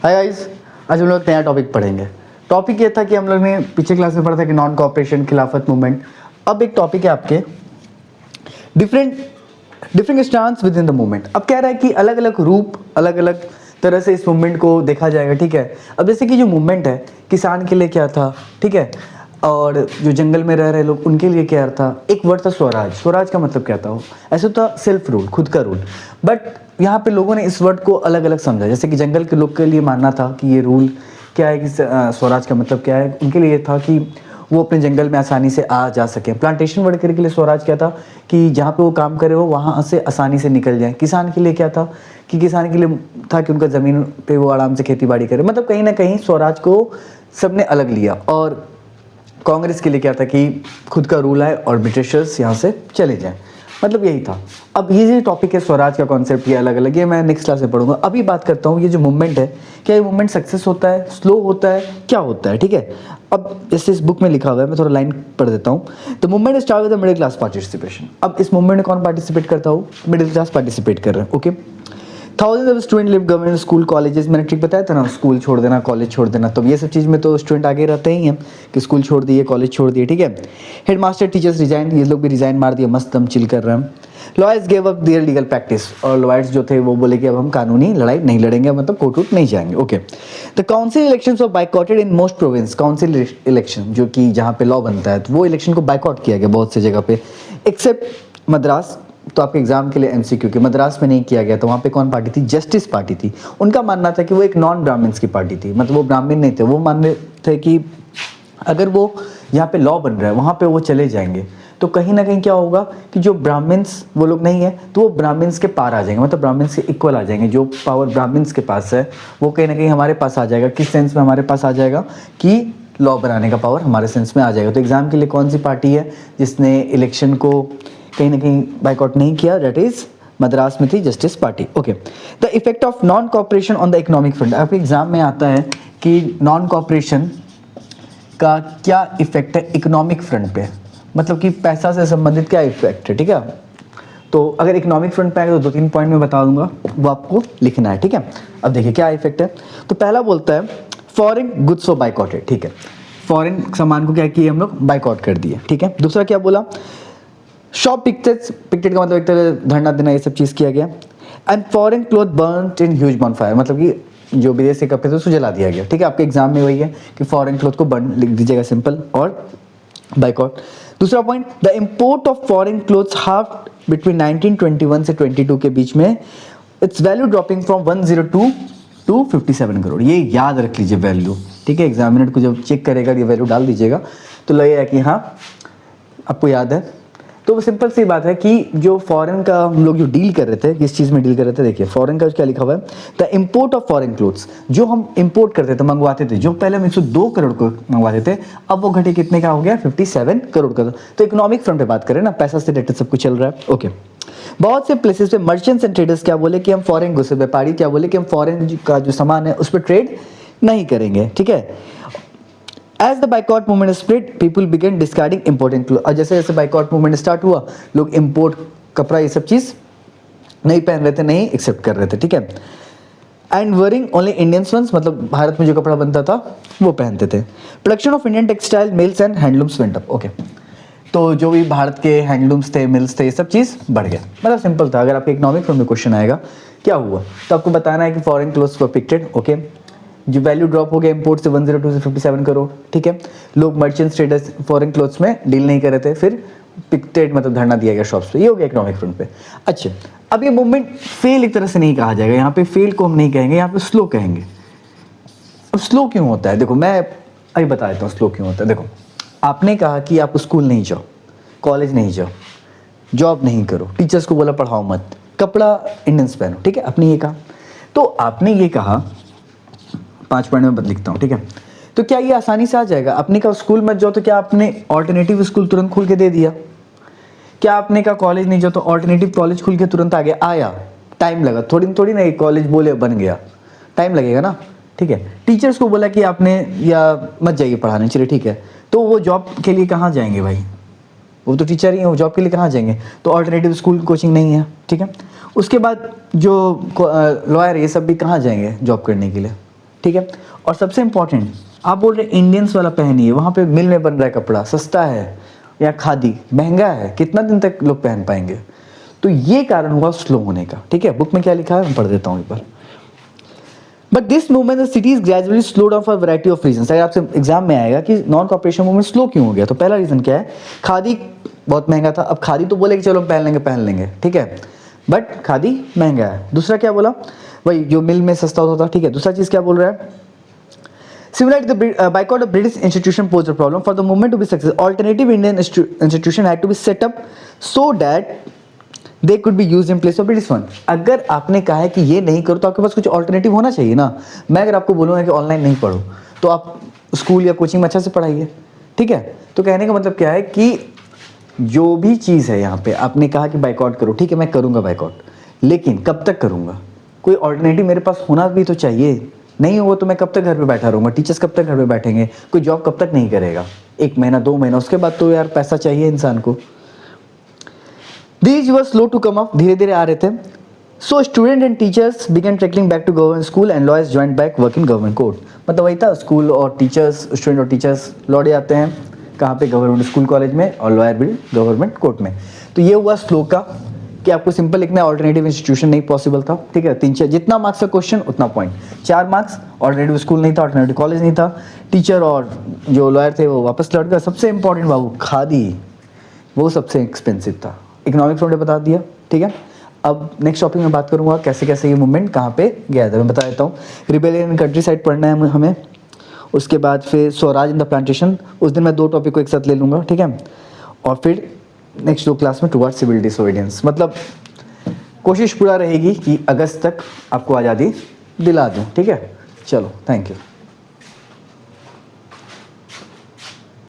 Hi guys, आज हम लोग नया टॉपिक पढ़ेंगे। टॉपिक ये था कि हम लोग ने पिछले क्लास में पढ़ा था कि नॉन कॉपरेशन, खिलाफत मूवमेंट। अब एक टॉपिक है आपके different different stance with in the movement. अब कह रहा है कि अलग अलग रूप, अलग अलग तरह से इस मूवमेंट को देखा जाएगा। ठीक है, अब जैसे कि जो मूवमेंट है किसान के लिए क्या था, ठीक है, और जो जंगल में रह रहे लोग उनके लिए क्या था। एक वर्ड था स्वराज। स्वराज का मतलब क्या था? ऐसे था सेल्फ रूल, खुद का रूल। बट यहाँ पे लोगों ने इस वर्ड को अलग अलग समझा। जैसे कि जंगल के लोग के लिए मानना था कि ये रूल क्या है, कि स्वराज का मतलब क्या है। उनके लिए था कि वो अपने जंगल में आसानी से आ जा सके। प्लांटेशन वर्कर के लिए स्वराज क्या था कि जहाँ पे वो काम करे हो वहाँ से आसानी से निकल जाए। किसान के लिए क्या था कि किसान के लिए था कि उनका ज़मीन पे वो आराम से खेती बाड़ी करे। मतलब कहीं ना कहीं स्वराज को सबने अलग लिया। और कांग्रेस के लिए क्या था कि खुद का रूल आए और ब्रिटिशर्स यहाँ से चले जाएं। मतलब यही था। अब ये जो टॉपिक है स्वराज का कॉन्सेप्ट, ये अलग अलग, ये मैं नेक्स्ट क्लास में पढ़ूंगा। अभी बात करता हूँ ये जो मूवमेंट है, क्या ये मूवमेंट सक्सेस होता है, स्लो होता है, क्या होता है। ठीक है, अब जैसे इस बुक में लिखा हुआ है, मैं थोड़ा लाइन पढ़ देता हूँ। The movement start with the middle class participation. अब इस मूवमेंट में कौन पार्टिसिपेट करता हो? मिडिल क्लास पार्टिसिपेट कर रहे हैं। Okay, thousand of student live government school colleges. मैंने ठीक बताया था ना, स्कूल छोड़ देना, कॉलेज छोड़ देना। तो ये सब चीज़ में तो स्टूडेंट आगे रहते ही हैं कि स्कूल छोड़ दिए, कॉलेज छोड़ दिए। ठीक है, हेड मास्टर टीचर्स रिजाइन, ये लोग भी रिजाइन मार दिए, मस्त हम चिल कर रहे हैं। Lawyers gave up their legal practice, और लॉयर्स जो थे वो बोले कि अब हम कानूनी लड़ाई नहीं लड़ेंगे, मतलब कोर्ट वोट नहीं जाएंगे। Okay, the council elections of boycotted in most province. Council election जो कि जहाँ पे लॉ बनता है, तो वो इलेक्शन को बाइकआउट किया गया बहुत सी जगह पे, एक्सेप्ट मद्रास। तो आपके एग्जाम के लिए एमसीक्यू के मद्रास में नहीं किया गया। तो वहाँ पे कौन पार्टी थी? जस्टिस पार्टी थी। उनका मानना था कि वो एक नॉन ब्राह्मण्स की पार्टी थी, मतलब वो ब्राह्मण नहीं थे। वो मानते थे कि अगर वो यहाँ पे लॉ बन रहा है वहाँ पे वो चले जाएंगे तो कहीं ना कहीं क्या होगा कि जो ब्राह्मण्स वो लोग नहीं है तो वो ब्राह्मण्स के पार आ जाएंगे, मतलब ब्राह्मण्स के इक्वल आ जाएंगे। जो पावर ब्राह्मण्स के पास है वो कहीं ना कहीं हमारे पास आ जाएगा। किस सेंस में हमारे पास आ जाएगा कि लॉ बनाने का पावर हमारे सेंस में आ जाएगा। तो एग्जाम के लिए कौन सी पार्टी है जिसने इलेक्शन को कहीं ना कहीं बाइकआउट नहीं किया? दैट इज मद्रास में थी justice party. Okay, the effect of non cooperation on the economic front. आपके एग्जाम में आता है कि नॉन कॉपरेशन का क्या इफेक्ट है इकोनॉमिक फ्रंट पे, मतलब कि पैसा से संबंधित क्या इफेक्ट है। ठीक है, तो अगर इकोनॉमिक फ्रंट पे आएगा तो 2-3 पॉइंट में बता दूंगा, वो आपको लिखना है। ठीक है, अब देखिए क्या इफेक्ट है। तो पहला बोलता है फॉरेन गुड्स फॉर बाइकॉटेड। ठीक है, फॉरेन सामान को क्या किए हम लोग? बाइकआउट कर दिए। ठीक है, दूसरा क्या बोला? शॉप पिकेट्स, पिकेट का मतलब एक तरह धरना देना, ये सब चीज़ किया गया। And foreign cloth burned in huge bonfire, मतलब कि जो विदेशी कपड़े थे उसको जला दिया गया। ठीक है, आपके एग्जाम में वही है कि फॉरेन क्लोथ को बर्न लिख दीजिएगा सिंपल, और बाइकआउट। दूसरा point, the import of foreign cloths half between 1921 से 22 के बीच में, its value dropping from 102 to 57 crore. ये याद रख लीजिए वैल्यू। ठीक है, एग्जामिनर को जब चेक करेगा ये वैल्यू डाल दीजिएगा तो लगेगा कि हाँ आपको याद है। तो सिंपल सी बात है कि जो फॉरेन का हम लोग जो डील कर रहे थे, किस चीज़ में डील कर रहे थे, देखिए फॉरेन का क्या लिखा हुआ है, the import of foreign clothes. जो हम इंपोर्ट करते थे, मंगवाते थे, जो पहले हम 102 करोड़ को मंगवाते थे, अब वो घटे कितने का हो गया? 57 करोड़ का। तो इकोनॉमिक फ्रंट पे बात करें ना, पैसा से रिलेटेड सब कुछ चल रहा है। ओके, बहुत से प्लेसेस पे मर्चेंट्स एंड ट्रेडर्स क्या बोले कि हम फॉरेन गुड्स, व्यापारी क्या बोले कि हम फॉरेन का जो सामान है उस पर ट्रेड नहीं करेंगे। ठीक है, As the boycott movement spread, people began discarding important clothes. और जैसे जैसे boycott movement स्टार्ट हुआ, लोग import कपड़ा ये सब चीज़ नहीं पहन रहे थे, नहीं एक्सेप्ट कर रहे थे। ठीक है, and wearing only Indian ones, मतलब भारत में जो कपड़ा बनता था वो पहनते थे। Production of Indian textile mills and handlooms went up. Okay, तो जो भी भारत के हैंडलूम्स थे, मिल्स थे, ये सब चीज़ बढ़ गया। मतलब सिंपल था। अगर आपके इकोनॉमिक फ्रंट में क्वेश्चन आएगा क्या हुआ तो आपको बताना है कि फॉरेन क्लोथ्स वर पिक्टेड। ओके, जो वैल्यू ड्रॉप हो गया इंपोर्ट से 102 से 57 करोड़। ठीक है, लोग मर्चेंट्स ट्रेडर्स फॉरेन क्लोथ्स में डील नहीं कर रहे थे, फिर पिक्टेड मतलब धरना दिया गया शॉप्स पे। ये हो गया इकोनॉमिक फ्रंट पे। अच्छा, अब ये मूवमेंट फेल एक तरह से नहीं कहा जाएगा, यहाँ पे फेल को हम नहीं कहेंगे, यहाँ पे स्लो कहेंगे। अब स्लो क्यों होता है? देखो मैं अभी बता देता हूँ स्लो क्यों होता है। देखो, आपने कहा कि आप स्कूल नहीं जाओ, कॉलेज नहीं जाओ, जॉब नहीं करो, टीचर्स को बोला पढ़ाओ मत, कपड़ा इंडियंस पहनो। ठीक है, आपने ये कहा। तो आपने ये कहा, 5 पॉइंट में लिखता हूँ। ठीक है, तो क्या ये आसानी से आ जाएगा? आपने कहा स्कूल मत जाओ, तो क्या आपने ऑल्टरनेटिव स्कूल तुरंत खुल के दे दिया? क्या आपने कहा कॉलेज नहीं जाओ तो ऑल्टरनेटिव कॉलेज खुल के तुरंत आ गया? आया, टाइम लगा। थोड़ी थोड़ी ना एक कॉलेज बोले बन गया, टाइम लगेगा ना। ठीक है, टीचर्स को बोला कि आपने या मत जाइए पढ़ाने, चलिए ठीक है, तो वो जॉब के लिए कहाँ जाएंगे भाई? वो तो टीचर ही है, वो जॉब के लिए कहाँ जाएंगे? तो ऑल्टरनेटिव स्कूल कोचिंग नहीं है। ठीक है, उसके बाद जो लॉयर ये सब भी कहाँ जाएंगे जॉब करने के लिए? ठीक है। और सबसे इंपॉर्टेंट, आप बोल रहे इंडियंस वाला पहनिए, वहाँ पे मिल में बन रहा है कपड़ा, सस्ता है, या खादी महंगा है, कितना दिन तक लोग पहन पाएंगे। तो ये कारण हुआ स्लो होने का, ठीक है। बुक में क्या लिखा है मैं पढ़ देता हूँ एक बार। But this movement the cities gradually slow down for variety of reason. अगर आपसे एग्जाम में आएगा कि नॉन कॉर्पोरेशन मूवमेंट स्लो क्यों हो गया, तो पहला रीजन क्या है, खादी बहुत महंगा था। अब खादी तो बोले कि चलो पहन लेंगे, ठीक है, बट खादी महंगा है। दूसरा क्या बोला, वही जो मिल में सस्ता होता था, ठीक है। दूसरा चीज क्या बोल रहा है, similar to the boycott of British institution posed a problem for the movement to be successful. Alternative Indian institution had to be set up so that they could be used in place of British one. अगर आपने कहा है कि ये नहीं करो तो आपके पास कुछ ऑल्टरनेटिव होना चाहिए ना। मैं अगर आपको बोलूँगा कि ऑनलाइन नहीं पढ़ो तो आप स्कूल या कोचिंग में अच्छा से पढ़ाइए, ठीक है। तो कहने का मतलब क्या है कि जो भी चीज़ है यहाँ पे आपने कहा कि बाइकआउट करो, ठीक है, मैं करूँगा बाइकआउट, लेकिन कब तक करूँगा, कोई ऑल्टरनेटिव मेरे पास होना भी तो चाहिए। नहीं हुआ तो मैं कब तक घर पे बैठा रहूँगा, टीचर्स कब तक घर पे बैठेंगे, कोई जॉब कब तक नहीं करेगा, 1 महीना 2 महीना, उसके बाद तो यार पैसा चाहिए इंसान को। These were slow to come up, धीरे धीरे आ रहे थे। So student and teachers began trickling back to government school and lawyers joined back work in government court. मतलब वही था, स्कूल और टीचर्स, स्टूडेंट और टीचर्स लौटे आते हैं कहाँ पे, गवर्नमेंट स्कूल कॉलेज में, और लॉयर भी गवर्नमेंट कोर्ट में। तो ये हुआ स्लो का कि आपको सिंपल लिखना है, ऑल्टरनेटिव इंस्टीट्यूशन नहीं पॉसिबल था, ठीक है। 3-4 जितना मार्क्स का क्वेश्चन उतना पॉइंट, 4 मार्क्स, ऑल्टरनेटिव स्कूल नहीं था, ऑल्टरनेटिव कॉलेज नहीं था, टीचर और जो लॉयर थे वो वापस लौट गए। सबसे इंपॉर्टेंट बाबू खादी, वो सबसे एक्सपेंसिव था। इकोनॉमिक्स में बता दिया, ठीक है। अब नेक्स्ट टॉपिक में बात करूंगा कैसे कैसे ये मूवमेंट कहाँ पे गया था, मैं बता देता हूँ। रिबेलियन इन कंट्री साइड पढ़ना है हमें, उसके बाद फिर स्वराज इन द प्लांटेशन। उस दिन मैं 2 टॉपिक को एक साथ ले लूँगा, ठीक है। और फिर नेक्स्ट 2 क्लास में टुवर्ड्स सिविल डिसोबीडियंस। मतलब कोशिश पूरा रहेगी कि अगस्त तक आपको आज़ादी दिला दूँ, ठीक है। चलो, थैंक यू।